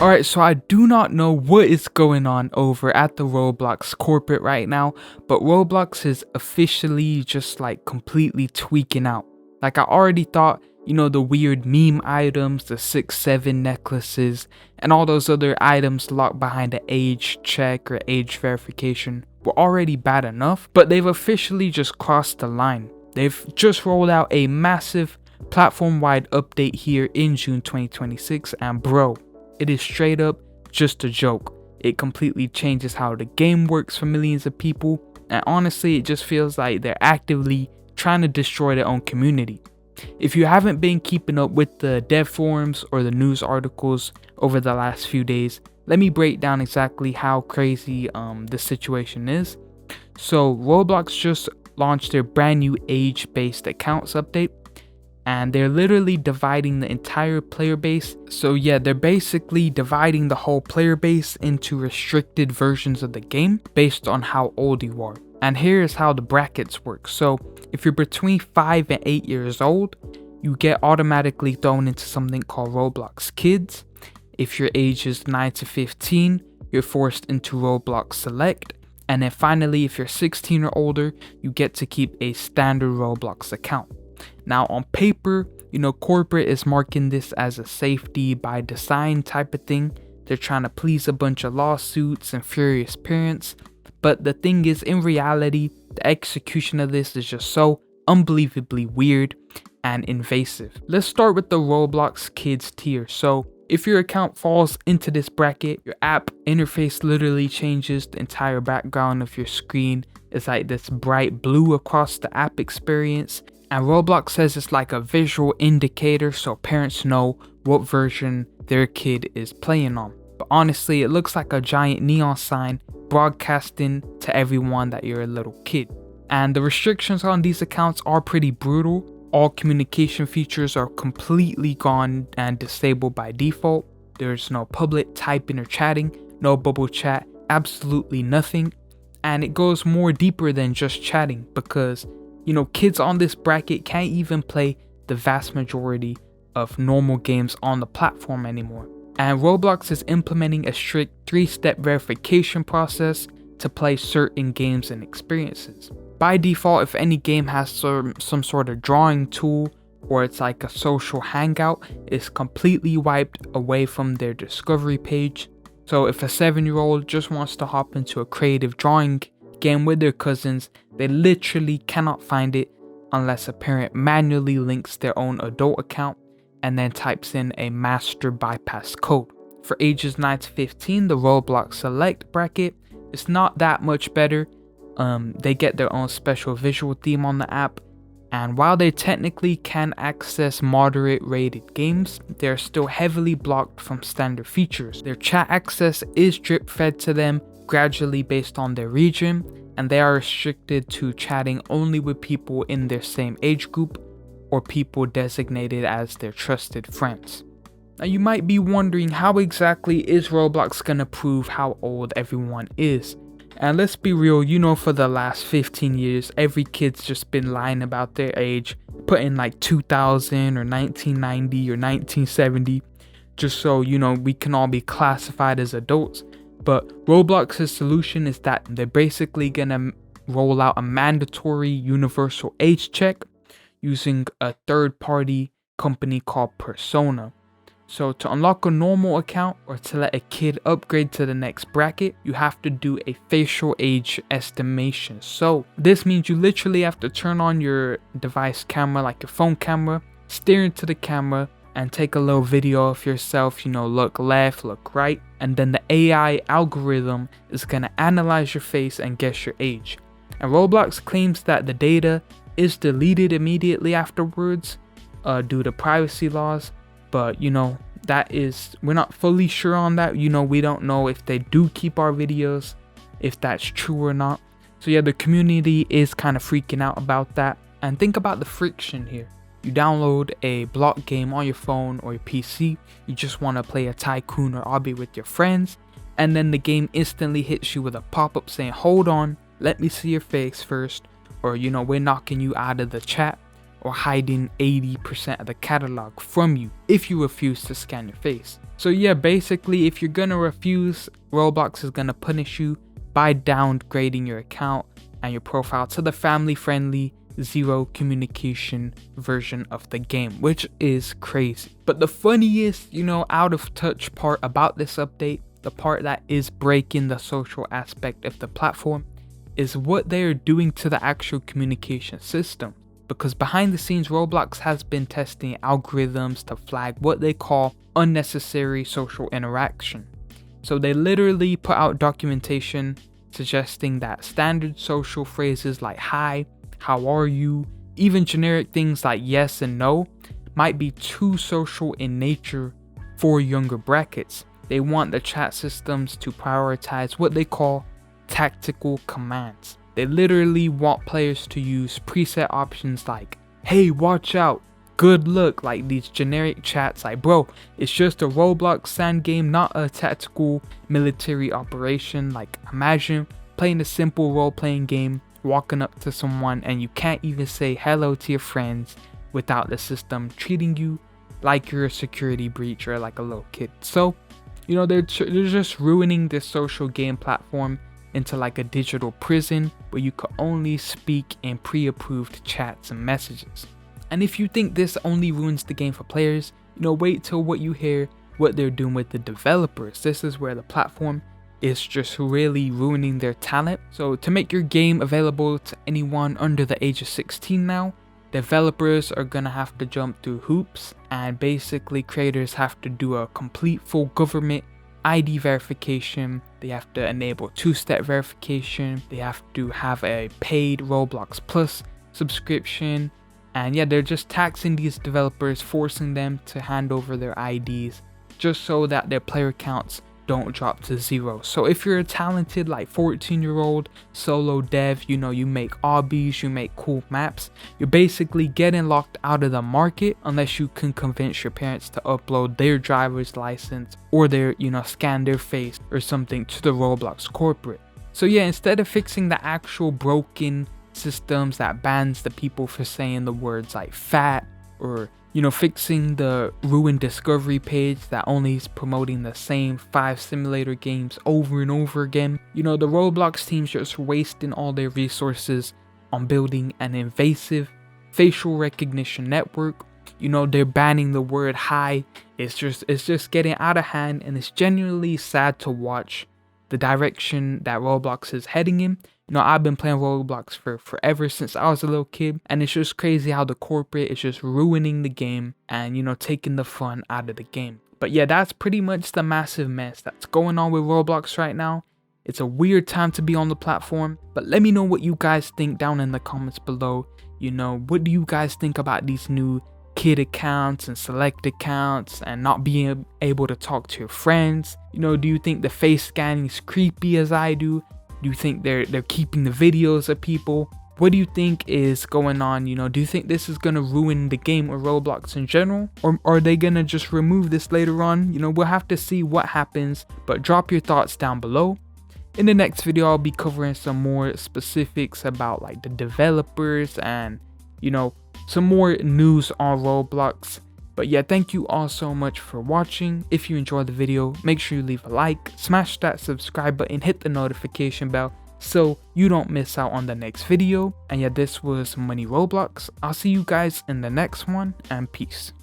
Alright, so I do not know what is going on over at the Roblox corporate right now, but Roblox is officially just like completely tweaking out. Like I already thought, the weird meme items, the 6-7 necklaces, and all those other items locked behind the age check or age verification were already bad enough, but they've officially just crossed the line. They've just rolled out a massive platform-wide update here in June 2026, and bro, it is straight up just a joke. It completely changes how the game works for millions of people, and honestly it just feels like they're actively trying to destroy their own community. If you haven't been keeping up with the dev forums or the news articles over the last few days, let me break down exactly how crazy this situation is. So Roblox just launched their brand new age-based accounts update, and they're literally dividing the entire player base. So yeah, they're basically dividing the whole player base into restricted versions of the game based on how old you are. And here's how the brackets work. So if you're between 5 and 8 years old, you get automatically thrown into something called Roblox Kids. If your age is 9 to 15, you're forced into Roblox Select. And then finally, if you're 16 or older, you get to keep a standard Roblox account. Now on paper, corporate is marking this as a safety by design type of thing. They're trying to please a bunch of lawsuits and furious parents. But the thing is, in reality, the execution of this is just so unbelievably weird and invasive. Let's start with the Roblox Kids tier. So if your account falls into this bracket, your app interface literally changes. The entire background of your screen is like this bright blue across the app experience. And Roblox says it's like a visual indicator so parents know what version their kid is playing on. But honestly, it looks like a giant neon sign broadcasting to everyone that you're a little kid. And the restrictions on these accounts are pretty brutal. All communication features are completely gone and disabled by default. There's no public typing or chatting, no bubble chat, absolutely nothing. And it goes more deeper than just chatting because kids on this bracket can't even play the vast majority of normal games on the platform anymore. And Roblox is implementing a strict 3-step verification process to play certain games and experiences. By default, if any game has some sort of drawing tool or it's like a social hangout, it's completely wiped away from their discovery page. So if a 7-year-old just wants to hop into a creative drawing game with their cousins, they literally cannot find it unless a parent manually links their own adult account and then types in a master bypass code. For ages 9 to 15, the Roblox Select bracket is not that much better. They get their own special visual theme on the app, and while they technically can access moderate rated games, they're still heavily blocked from standard features. Their chat access is drip fed to them gradually based on their region, and they are restricted to chatting only with people in their same age group or people designated as their trusted friends. Now you might be wondering, how exactly is Roblox gonna prove how old everyone is? And let's be real, for the last 15 years, every kid's just been lying about their age, putting like 2000 or 1990 or 1970, just so, we can all be classified as adults. But Roblox's solution is that they're basically gonna roll out a mandatory universal age check using a third-party company called Persona. So to unlock a normal account or to let a kid upgrade to the next bracket, you have to do a facial age estimation. So this means you literally have to turn on your device camera, like your phone camera, stare into the camera, and take a little video of yourself, look left, look right, and then the AI algorithm is gonna analyze your face and guess your age. And Roblox claims that the data is deleted immediately afterwards due to privacy laws, but we're not fully sure on that. We don't know if they do keep our videos, if that's true or not. So yeah, the community is kind of freaking out about that. And think about the friction here. You download a block game on your phone or your PC, you just want to play a tycoon or obby with your friends, and then the game instantly hits you with a pop-up saying, hold on, let me see your face first, or we're knocking you out of the chat. or hiding 80% of the catalog from you if you refuse to scan your face. So yeah, basically if you're gonna refuse, Roblox is gonna punish you by downgrading your account and your profile to the family-friendly zero communication version of the game, which is crazy. But the funniest, out of touch part about this update, the part that is breaking the social aspect of the platform, is what they are doing to the actual communication system. Because behind the scenes, Roblox has been testing algorithms to flag what they call unnecessary social interaction. So they literally put out documentation suggesting that standard social phrases like hi, how are you, even generic things like yes and no might be too social in nature for younger brackets. They want the chat systems to prioritize what they call tactical commands. They literally want players to use preset options like, hey, watch out, good luck, like these generic chats like, bro, it's just a Roblox sand game, not a tactical military operation. Like, imagine playing a simple role-playing game, walking up to someone and you can't even say hello to your friends without the system treating you like you're a security breach or like a little kid. So, they're just ruining this social game platform into like a digital prison where you could only speak in pre-approved chats and messages. And if you think this only ruins the game for players, wait till what you hear what they're doing with the developers. This is where the platform is just really ruining their talent. So to make your game available to anyone under the age of 16 now, developers are gonna have to jump through hoops, and basically creators have to do a complete full government ID verification. They have to enable two-step verification. They have to have a paid Roblox Plus subscription. And yeah, they're just taxing these developers, forcing them to hand over their IDs just so that their player counts don't drop to zero. So if you're a talented like 14-year-old solo dev, you make obbies, you make cool maps, you're basically getting locked out of the market unless you can convince your parents to upload their driver's license or their scan their face or something to the Roblox corporate. So yeah, instead of fixing the actual broken systems that bans the people for saying the words like fat, or fixing the ruined discovery page that only is promoting the same 5 simulator games over and over again, the Roblox team's just wasting all their resources on building an invasive facial recognition network. They're banning the word hi. It's just getting out of hand, and it's genuinely sad to watch the direction that Roblox is heading in. I've been playing Roblox for forever, since I was a little kid, and it's just crazy how the corporate is just ruining the game and taking the fun out of the game. But yeah, that's pretty much the massive mess that's going on with Roblox right now. It's a weird time to be on the platform, but let me know what you guys think down in the comments below. What do you guys think about these new kid accounts and select accounts and not being able to talk to your friends? Do you think the face scanning is creepy as I do? Do you think they're keeping the videos of people? What do you think is going on? Do you think this is gonna ruin the game or Roblox in general? Or are they gonna just remove this later on? We'll have to see what happens, but drop your thoughts down below. In the next video, I'll be covering some more specifics about like the developers and, some more news on Roblox. But yeah, thank you all so much for watching. If you enjoyed the video, make sure you leave a like, smash that subscribe button, hit the notification bell so you don't miss out on the next video. And yeah, this was MoneyRBLX. I'll see you guys in the next one, and peace.